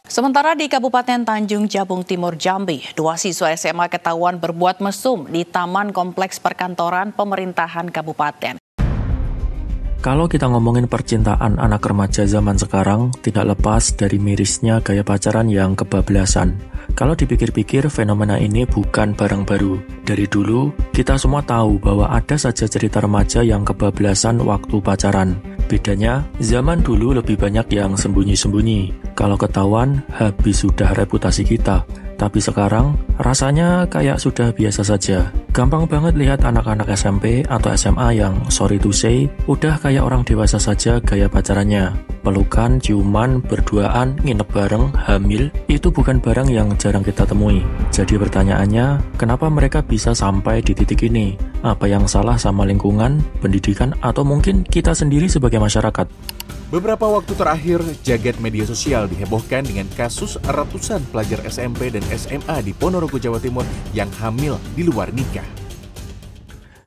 Sementara di Kabupaten Tanjung Jabung Timur, Jambi, 2 siswa SMA ketahuan berbuat mesum di Taman Kompleks Perkantoran Pemerintahan Kabupaten. Kalau kita ngomongin percintaan anak remaja zaman sekarang, tidak lepas dari mirisnya gaya pacaran yang kebablasan. Kalau dipikir-pikir, fenomena ini bukan barang baru. Dari dulu, kita semua tahu bahwa ada saja cerita remaja yang kebablasan waktu pacaran. Bedanya, zaman dulu lebih banyak yang sembunyi-sembunyi. Kalau ketahuan, habis sudah reputasi kita. Tapi sekarang, rasanya kayak sudah biasa saja. Gampang banget lihat anak-anak SMP atau SMA yang, sorry to say, udah kayak orang dewasa saja gaya pacarannya. Pelukan, ciuman, berduaan, nginep bareng, hamil, itu bukan barang yang jarang kita temui. Jadi pertanyaannya, kenapa mereka bisa sampai di titik ini? Apa yang salah sama lingkungan, pendidikan, atau mungkin kita sendiri sebagai masyarakat? Beberapa waktu terakhir, jagat media sosial dihebohkan dengan kasus ratusan pelajar SMP dan SMA di Ponorogo, Jawa Timur yang hamil di luar nikah.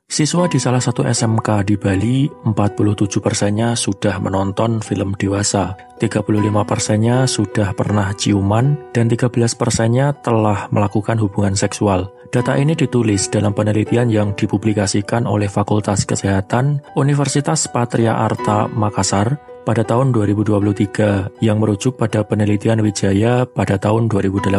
Siswa di salah satu SMK di Bali, 47%-nya sudah menonton film dewasa, 35%-nya sudah pernah ciuman, dan 13%-nya telah melakukan hubungan seksual. Data ini ditulis dalam penelitian yang dipublikasikan oleh Fakultas Kesehatan Universitas Patria Arta Makassar pada tahun 2023 yang merujuk pada penelitian Wijaya pada tahun 2018.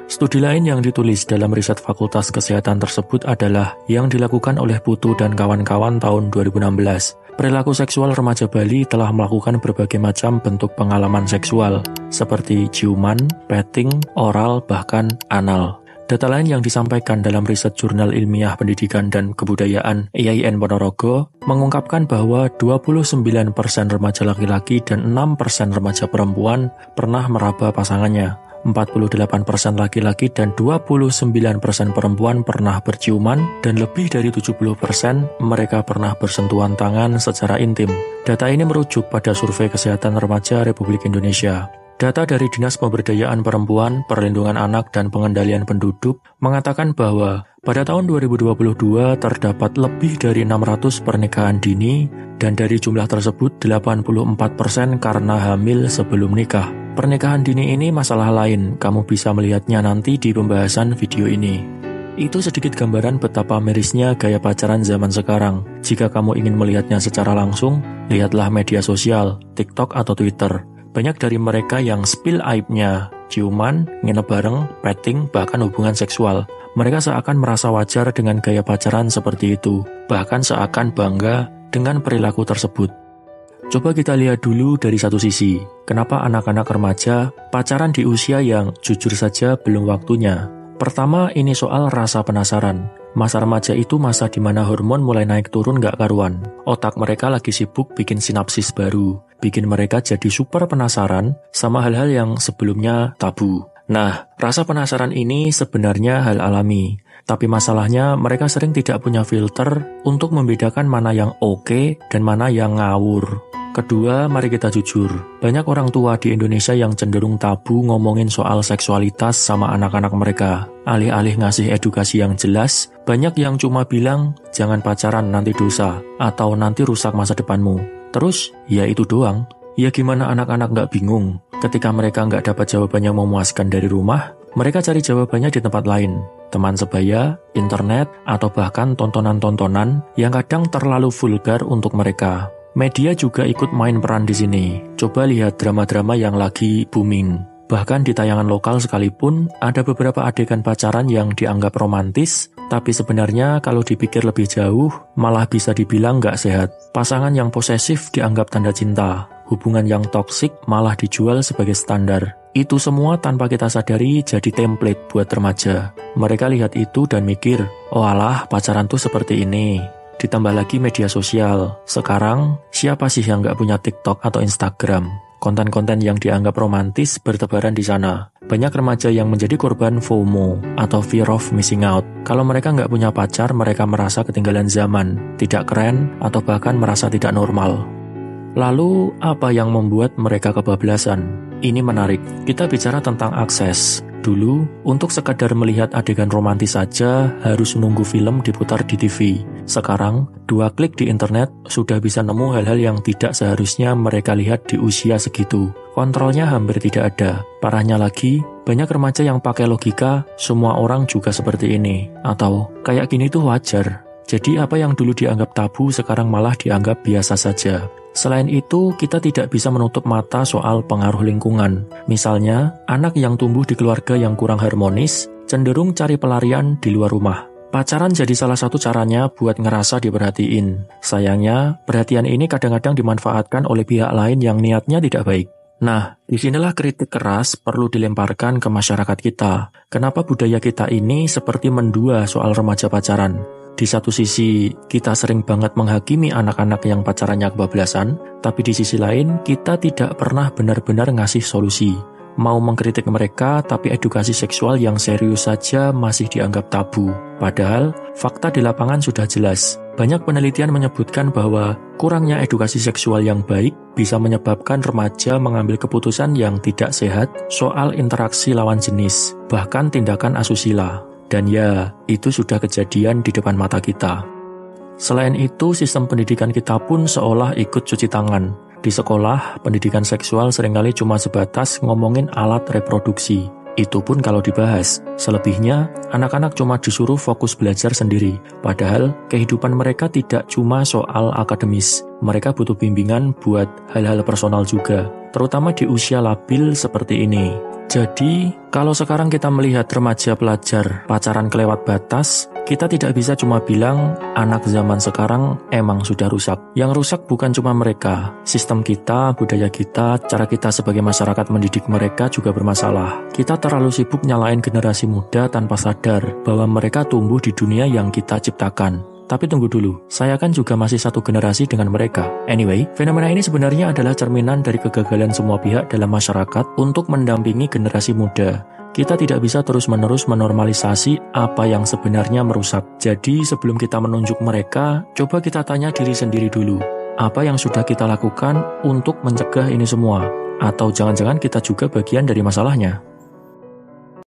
Studi lain yang ditulis dalam riset Fakultas Kesehatan tersebut adalah yang dilakukan oleh Putu dan kawan-kawan tahun 2016. Perilaku seksual remaja Bali telah melakukan berbagai macam bentuk pengalaman seksual, seperti ciuman, petting, oral, bahkan anal. Data lain yang disampaikan dalam riset Jurnal Ilmiah Pendidikan dan Kebudayaan IAIN Ponorogo mengungkapkan bahwa 29% remaja laki-laki dan 6% remaja perempuan pernah meraba pasangannya. 48% laki-laki dan 29% perempuan pernah berciuman, dan lebih dari 70% mereka pernah bersentuhan tangan secara intim. Data ini merujuk pada Survei Kesehatan Remaja Republik Indonesia. Data dari Dinas Pemberdayaan Perempuan, Perlindungan Anak, dan Pengendalian Penduduk mengatakan bahwa pada tahun 2022 terdapat lebih dari 600 pernikahan dini, dan dari jumlah tersebut 84% karena hamil sebelum nikah. Pernikahan dini ini masalah lain, kamu bisa melihatnya nanti di pembahasan video ini. Itu sedikit gambaran betapa mirisnya gaya pacaran zaman sekarang. Jika kamu ingin melihatnya secara langsung, lihatlah media sosial, TikTok atau Twitter. Banyak dari mereka yang spill aibnya, ciuman, nginep bareng, petting, bahkan hubungan seksual. Mereka seakan merasa wajar dengan gaya pacaran seperti itu, bahkan seakan bangga dengan perilaku tersebut. Coba kita lihat dulu dari satu sisi, kenapa anak-anak remaja pacaran di usia yang jujur saja belum waktunya. Pertama, ini soal rasa penasaran. Masa remaja itu masa di mana hormon mulai naik turun gak karuan. Otak mereka lagi sibuk bikin sinapsis baru, bikin mereka jadi super penasaran sama hal-hal yang sebelumnya tabu. Nah, rasa penasaran ini sebenarnya hal alami. Tapi masalahnya mereka sering tidak punya filter untuk membedakan mana yang oke dan mana yang ngawur. Kedua, mari kita jujur. Banyak orang tua di Indonesia yang cenderung tabu ngomongin soal seksualitas sama anak-anak mereka. Alih-alih ngasih edukasi yang jelas, banyak yang cuma bilang, jangan pacaran nanti dosa, atau nanti rusak masa depanmu. Terus, ya itu doang. Ya gimana anak-anak nggak bingung? Ketika mereka nggak dapat jawaban yang memuaskan dari rumah, mereka cari jawabannya di tempat lain. Teman sebaya, internet, atau bahkan tontonan-tontonan yang kadang terlalu vulgar untuk mereka. Media juga ikut main peran di sini. Coba lihat drama-drama yang lagi booming. Bahkan di tayangan lokal sekalipun, ada beberapa adegan pacaran yang dianggap romantis, tapi sebenarnya kalau dipikir lebih jauh, malah bisa dibilang nggak sehat. Pasangan yang posesif dianggap tanda cinta. Hubungan yang toksik malah dijual sebagai standar. Itu semua tanpa kita sadari jadi template buat remaja. Mereka lihat itu dan mikir, oh alah pacaran tuh seperti ini. Ditambah lagi media sosial. Sekarang, siapa sih yang nggak punya TikTok atau Instagram? Konten-konten yang dianggap romantis bertebaran di sana. Banyak remaja yang menjadi korban FOMO atau fear of missing out. Kalau mereka nggak punya pacar, mereka merasa ketinggalan zaman, tidak keren, atau bahkan merasa tidak normal. Lalu, apa yang membuat mereka kebablasan? Ini menarik. Kita bicara tentang akses. Dulu, untuk sekadar melihat adegan romantis saja harus nunggu film diputar di TV. Sekarang, 2 klik di internet sudah bisa nemu hal-hal yang tidak seharusnya mereka lihat di usia segitu. kontrolnya hampir tidak ada. Parahnya lagi, banyak remaja yang pakai logika, semua orang juga seperti ini. Atau, kayak gini tuh wajar. Jadi apa yang dulu dianggap tabu sekarang malah dianggap biasa saja. Selain itu, kita tidak bisa menutup mata soal pengaruh lingkungan. Misalnya, anak yang tumbuh di keluarga yang kurang harmonis, cenderung cari pelarian di luar rumah. Pacaran jadi salah satu caranya buat ngerasa diperhatiin. Sayangnya, perhatian ini kadang-kadang dimanfaatkan oleh pihak lain yang niatnya tidak baik. Nah, disinilah kritik keras perlu dilemparkan ke masyarakat kita. Kenapa budaya kita ini seperti mendua soal remaja pacaran? Di satu sisi, kita sering banget menghakimi anak-anak yang pacarannya kebablasan, tapi di sisi lain, kita tidak pernah benar-benar ngasih solusi. Mau mengkritik mereka, tapi edukasi seksual yang serius saja masih dianggap tabu. Padahal, fakta di lapangan sudah jelas. Banyak penelitian menyebutkan bahwa kurangnya edukasi seksual yang baik bisa menyebabkan remaja mengambil keputusan yang tidak sehat soal interaksi lawan jenis, bahkan tindakan asusila. Dan ya, itu sudah kejadian di depan mata kita. Selain itu, sistem pendidikan kita pun seolah ikut cuci tangan. Di sekolah, pendidikan seksual seringkali cuma sebatas ngomongin alat reproduksi. Itu pun kalau dibahas. Selebihnya, anak-anak cuma disuruh fokus belajar sendiri. Padahal, kehidupan mereka tidak cuma soal akademis. Mereka butuh bimbingan buat hal-hal personal juga, terutama di usia labil seperti ini. Jadi, kalau sekarang kita melihat remaja pelajar pacaran kelewat batas, kita tidak bisa cuma bilang anak zaman sekarang emang sudah rusak. Yang rusak bukan cuma mereka, sistem kita, budaya kita, cara kita sebagai masyarakat mendidik mereka juga bermasalah. Kita terlalu sibuk nyalain generasi muda tanpa sadar bahwa mereka tumbuh di dunia yang kita ciptakan. Tapi tunggu dulu, saya kan juga masih satu generasi dengan mereka. Anyway, fenomena ini sebenarnya adalah cerminan dari kegagalan semua pihak dalam masyarakat untuk mendampingi generasi muda. Kita tidak bisa terus-menerus menormalisasi apa yang sebenarnya merusak. Jadi sebelum kita menunjuk mereka, coba kita tanya diri sendiri dulu. Apa yang sudah kita lakukan untuk mencegah ini semua? Atau jangan-jangan kita juga bagian dari masalahnya?